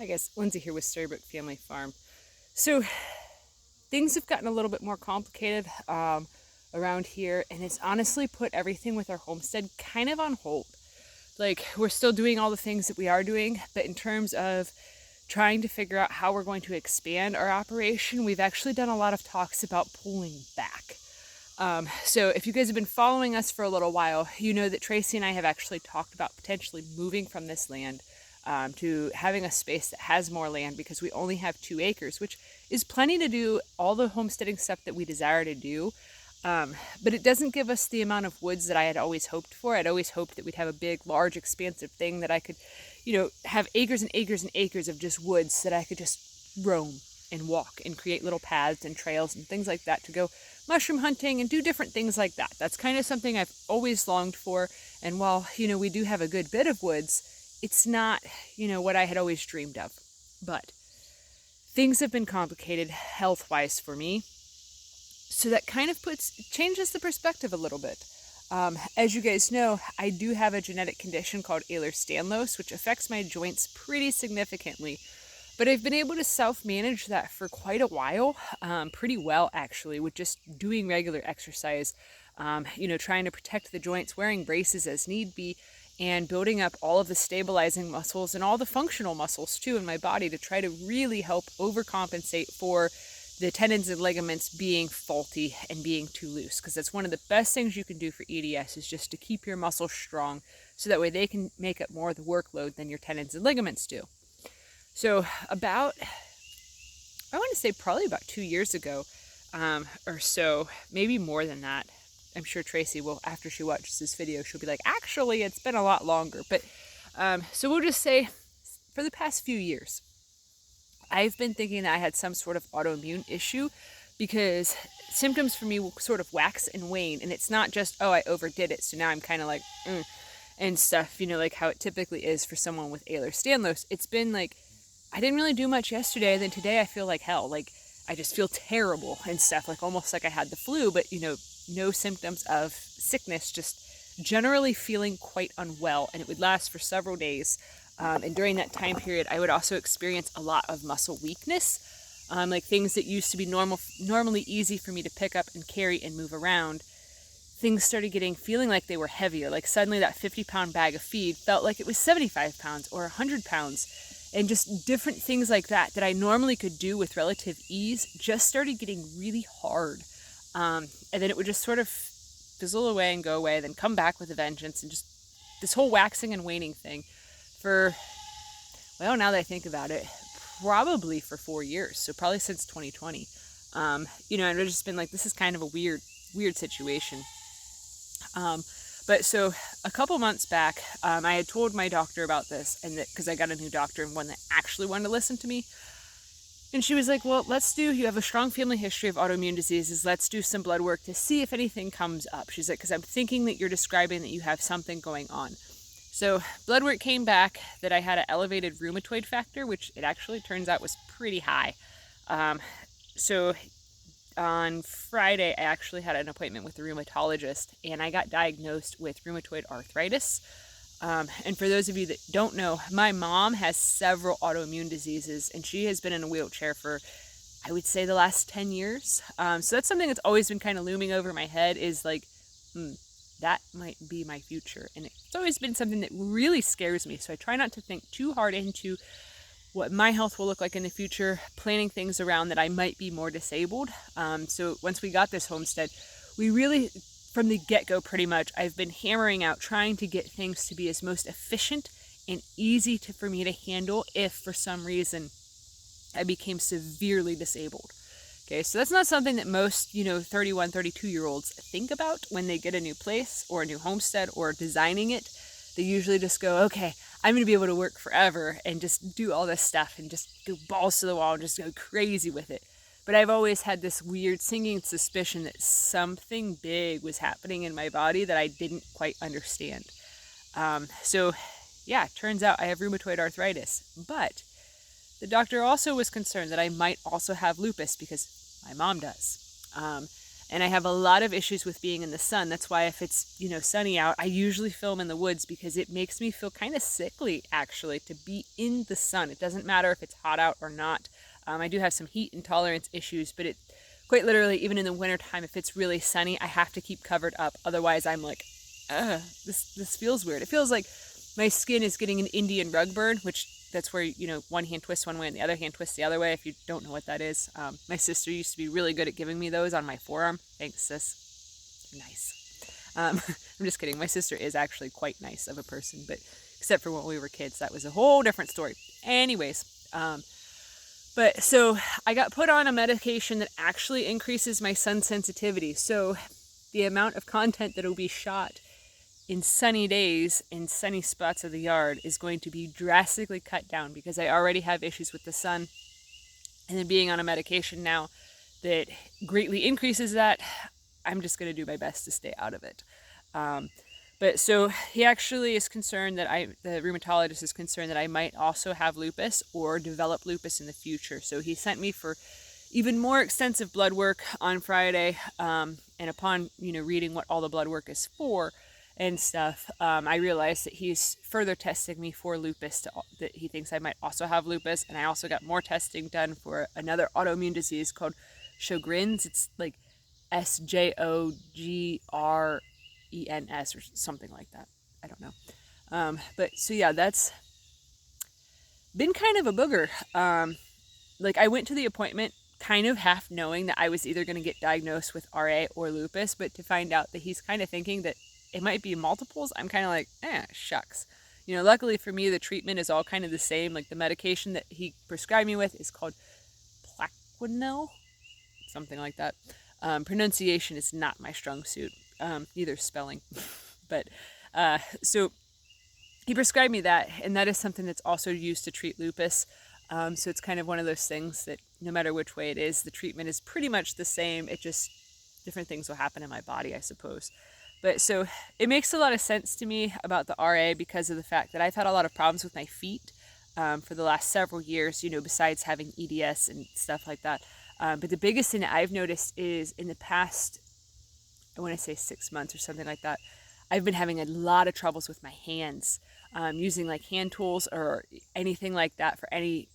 Hi guys, Lindsay here with Storybook Family Farm. So things have gotten a little bit more complicated around here, and it's honestly put everything with our homestead kind of on hold. Like, we're still doing all the things that we are doing, but in terms of trying to figure out how we're going to expand our operation, we've actually done a lot of talks about pulling back. So if you guys have been following us for a little while, you know that Tracy and I have actually talked about potentially moving from this land to having a space that has more land, because we only have 2 acres, which is plenty to do all the homesteading stuff that we desire to do. But it doesn't give us the amount of woods that I had always hoped for. I'd always hoped that we'd have a big, large, expansive thing that I could, have acres and acres and acres of just woods that I could just roam and walk and create little paths and trails and things like that to go mushroom hunting and do different things like that. That's kind of something I've always longed for. And while, we do have a good bit of woods, it's not, what I had always dreamed of. But things have been complicated health-wise for me. So that kind of changes the perspective a little bit. As you guys know, I do have a genetic condition called Ehlers-Danlos, which affects my joints pretty significantly. But I've been able to self-manage that for quite a while, pretty well actually, with just doing regular exercise, trying to protect the joints, wearing braces as need be, and building up all of the stabilizing muscles and all the functional muscles too in my body to try to really help overcompensate for the tendons and ligaments being faulty and being too loose. Because that's one of the best things you can do for EDS, is just to keep your muscles strong, so that way they can make up more of the workload than your tendons and ligaments do. So I want to say probably about 2 years ago or so, maybe more than that. I'm sure Tracy will, after she watches this video, she'll be like, actually, it's been a lot longer. But so we'll just say for the past few years, I've been thinking that I had some sort of autoimmune issue, because symptoms for me will sort of wax and wane. And it's not just, oh, I overdid it, so now I'm kind of like, and stuff, like how it typically is for someone with Ehlers-Danlos. It's been like, I didn't really do much yesterday, then today I feel like hell. Like, I just feel terrible and stuff, like almost like I had the flu, but no symptoms of sickness, just generally feeling quite unwell. And it would last for several days. And during that time period, I would also experience a lot of muscle weakness, like things that used to be normally easy for me to pick up and carry and move around. Things started feeling like they were heavier. Like suddenly that 50-pound bag of feed felt like it was 75 pounds or 100 pounds. And just different things like that I normally could do with relative ease just started getting really hard. And then it would just sort of fizzle away and go away, then come back with a vengeance, and just this whole waxing and waning thing for, well, now that I think about it, probably for 4 years. So probably since 2020. And I've just been like, this is kind of a weird situation. But so a couple months back, I had told my doctor about this, and that because I got a new doctor, and one that actually wanted to listen to me. And she was like, well, you have a strong family history of autoimmune diseases. Let's do some blood work to see if anything comes up. She's like, because I'm thinking that you're describing that you have something going on. So blood work came back that I had an elevated rheumatoid factor, which it actually turns out was pretty high. So on Friday, I actually had an appointment with a rheumatologist, and I got diagnosed with rheumatoid arthritis. And for those of you that don't know, my mom has several autoimmune diseases, and she has been in a wheelchair for, I would say, the last 10 years. So that's something that's always been kind of looming over my head, is like, that might be my future. And it's always been something that really scares me. So I try not to think too hard into what my health will look like in the future, planning things around that I might be more disabled. So once we got this homestead, we really, from the get-go pretty much, I've been hammering out trying to get things to be as most efficient and easy for me to handle if for some reason I became severely disabled. Okay, so that's not something that most, 31, 32-year-olds think about when they get a new place or a new homestead or designing it. They usually just go, okay, I'm going to be able to work forever and just do all this stuff and just go balls to the wall and just go crazy with it. But I've always had this weird sinking suspicion that something big was happening in my body that I didn't quite understand. So yeah, turns out I have rheumatoid arthritis. But the doctor also was concerned that I might also have lupus, because my mom does. And I have a lot of issues with being in the sun. That's why if it's, sunny out, I usually film in the woods because it makes me feel kind of sickly, actually, to be in the sun. It doesn't matter if it's hot out or not. I do have some heat intolerance issues, but it quite literally, even in the wintertime, if it's really sunny, I have to keep covered up. Otherwise, I'm like, this feels weird. It feels like my skin is getting an Indian rug burn, which that's where, one hand twists one way and the other hand twists the other way. If you don't know what that is, my sister used to be really good at giving me those on my forearm. Thanks, sis. You're nice. I'm just kidding. My sister is actually quite nice of a person, but except for when we were kids, that was a whole different story. Anyways, but so I got put on a medication that actually increases my sun sensitivity. So the amount of content that will be shot in sunny days in sunny spots of the yard is going to be drastically cut down because I already have issues with the sun. And then being on a medication now that greatly increases that, I'm just going to do my best to stay out of it. But so he actually is concerned that the rheumatologist is concerned that I might also have lupus or develop lupus in the future. So he sent me for even more extensive blood work on Friday. And upon, reading what all the blood work is for and stuff, I realized that he's further testing me for lupus, that he thinks I might also have lupus. And I also got more testing done for another autoimmune disease called Sjogren's. It's like Sjogren's or something like that. I don't know. But so yeah, that's been kind of a booger. Like I went to the appointment kind of half knowing that I was either going to get diagnosed with RA or lupus, but to find out that he's kind of thinking that it might be multiples, I'm kind of like, shucks. Luckily for me, the treatment is all kind of the same. Like the medication that he prescribed me with is called Plaquenil, something like that. Pronunciation is not my strong suit. Neither spelling. But so he prescribed me that, and that is something that's also used to treat lupus. So it's kind of one of those things that no matter which way it is, the treatment is pretty much the same. It just, different things will happen in my body, I suppose. But so it makes a lot of sense to me about the RA because of the fact that I've had a lot of problems with my feet for the last several years, besides having EDS and stuff like that. But the biggest thing that I've noticed is in the past, I want to say 6 months or something like that, I've been having a lot of troubles with my hands, using like hand tools or anything like that for any,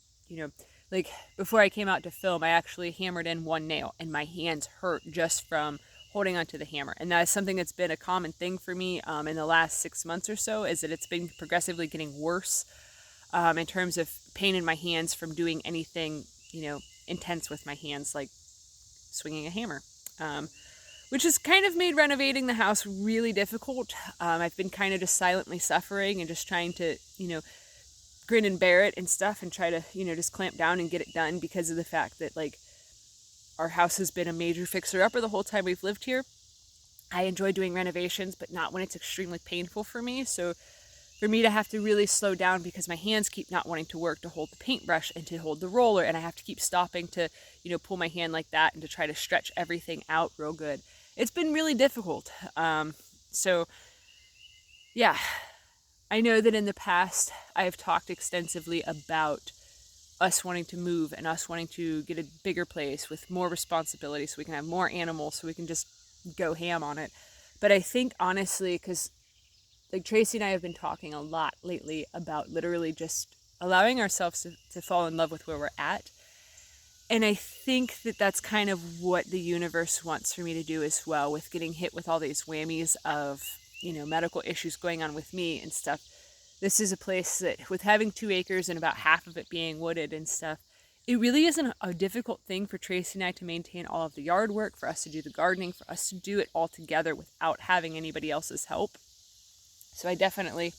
like before I came out to film, I actually hammered in one nail and my hands hurt just from holding onto the hammer. And that is something that's been a common thing for me in the last 6 months or so, is that it's been progressively getting worse in terms of pain in my hands from doing anything, intense with my hands, like swinging a hammer. Which has kind of made renovating the house really difficult. I've been kind of just silently suffering and just trying to, grin and bear it and stuff and try to, just clamp down and get it done because of the fact that, like, our house has been a major fixer-upper the whole time we've lived here. I enjoy doing renovations, but not when it's extremely painful for me. So for me to have to really slow down because my hands keep not wanting to work to hold the paintbrush and to hold the roller, and I have to keep stopping to, pull my hand like that and to try to stretch everything out real good. It's been really difficult. So yeah, I know that in the past I have talked extensively about us wanting to move and us wanting to get a bigger place with more responsibility so we can have more animals, so we can just go ham on it. But I think honestly, because like Tracy and I have been talking a lot lately about literally just allowing ourselves to fall in love with where we're at. And I think that that's kind of what the universe wants for me to do as well, with getting hit with all these whammies of, medical issues going on with me and stuff. This is a place that, with having 2 acres and about half of it being wooded and stuff, it really isn't a difficult thing for Tracy and I to maintain all of the yard work, for us to do the gardening, for us to do it all together without having anybody else's help. So I definitely,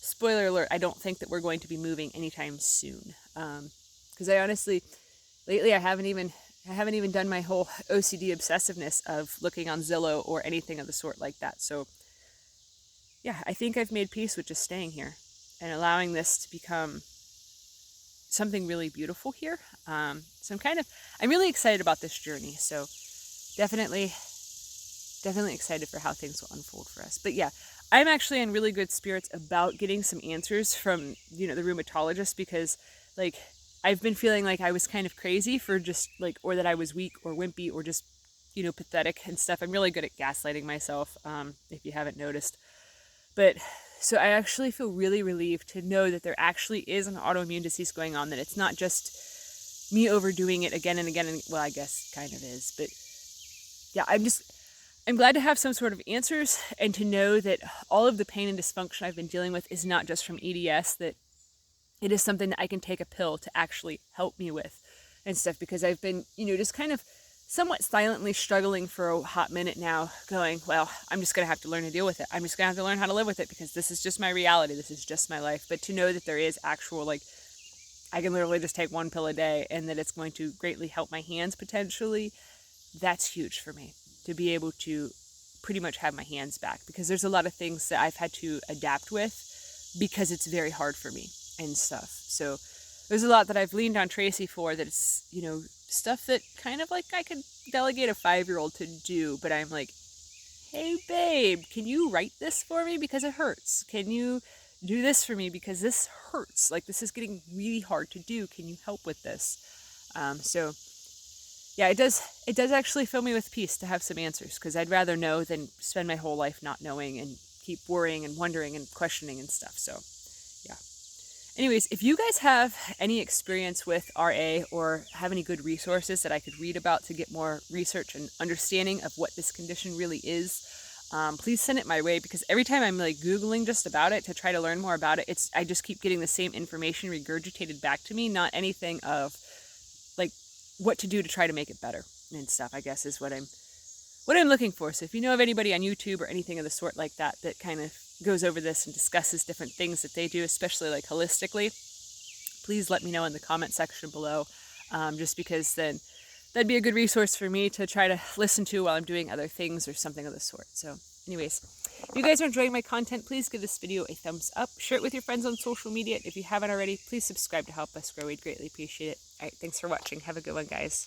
spoiler alert, I don't think that we're going to be moving anytime soon. Because I honestly, lately I haven't even done my whole OCD obsessiveness of looking on Zillow or anything of the sort like that. So yeah, I think I've made peace with just staying here and allowing this to become something really beautiful here. So I'm really excited about this journey. So definitely excited for how things will unfold for us. But yeah, I'm actually in really good spirits about getting some answers from, the rheumatologist, because I've been feeling like I was kind of crazy for just or that I was weak or wimpy or just pathetic and stuff. I'm really good at gaslighting myself, if you haven't noticed. But so I actually feel really relieved to know that there actually is an autoimmune disease going on, that it's not just me overdoing it again and again. And, well, I guess kind of is. But yeah, I'm glad to have some sort of answers and to know that all of the pain and dysfunction I've been dealing with is not just from EDS, that it is something that I can take a pill to actually help me with and stuff, because I've been, just kind of somewhat silently struggling for a hot minute now, going, well, I'm just going to have to learn to deal with it. I'm just going to have to learn how to live with it, because this is just my reality. This is just my life. But to know that there is actual, I can literally just take one pill a day and that it's going to greatly help my hands potentially, that's huge for me, to be able to pretty much have my hands back, because there's a lot of things that I've had to adapt with because it's very hard for me and stuff. So there's a lot that I've leaned on Tracy for, that it's, stuff that kind of I could delegate a 5-year-old to do, but I'm like, hey babe, can you write this for me because it hurts? Can you do this for me because this hurts? This is getting really hard to do. Can you help with this? So yeah, it does actually fill me with peace to have some answers, because I'd rather know than spend my whole life not knowing and keep worrying and wondering and questioning and stuff. So yeah. Anyways, if you guys have any experience with RA or have any good resources that I could read about to get more research and understanding of what this condition really is, please send it my way, because every time I'm Googling just about it to try to learn more about it, I just keep getting the same information regurgitated back to me, not anything of what to do to try to make it better and stuff, I guess, is what I'm looking for. So if you know of anybody on YouTube or anything of the sort like that kind of goes over this and discusses different things that they do, especially holistically, please let me know in the comment section below, just because then that'd be a good resource for me to try to listen to while I'm doing other things or something of the sort. So anyways, if you guys are enjoying my content, please give this video a thumbs up, share it with your friends on social media, and if you haven't already, please subscribe to help us grow. We'd greatly appreciate it. All right, thanks for watching. Have a good one, guys.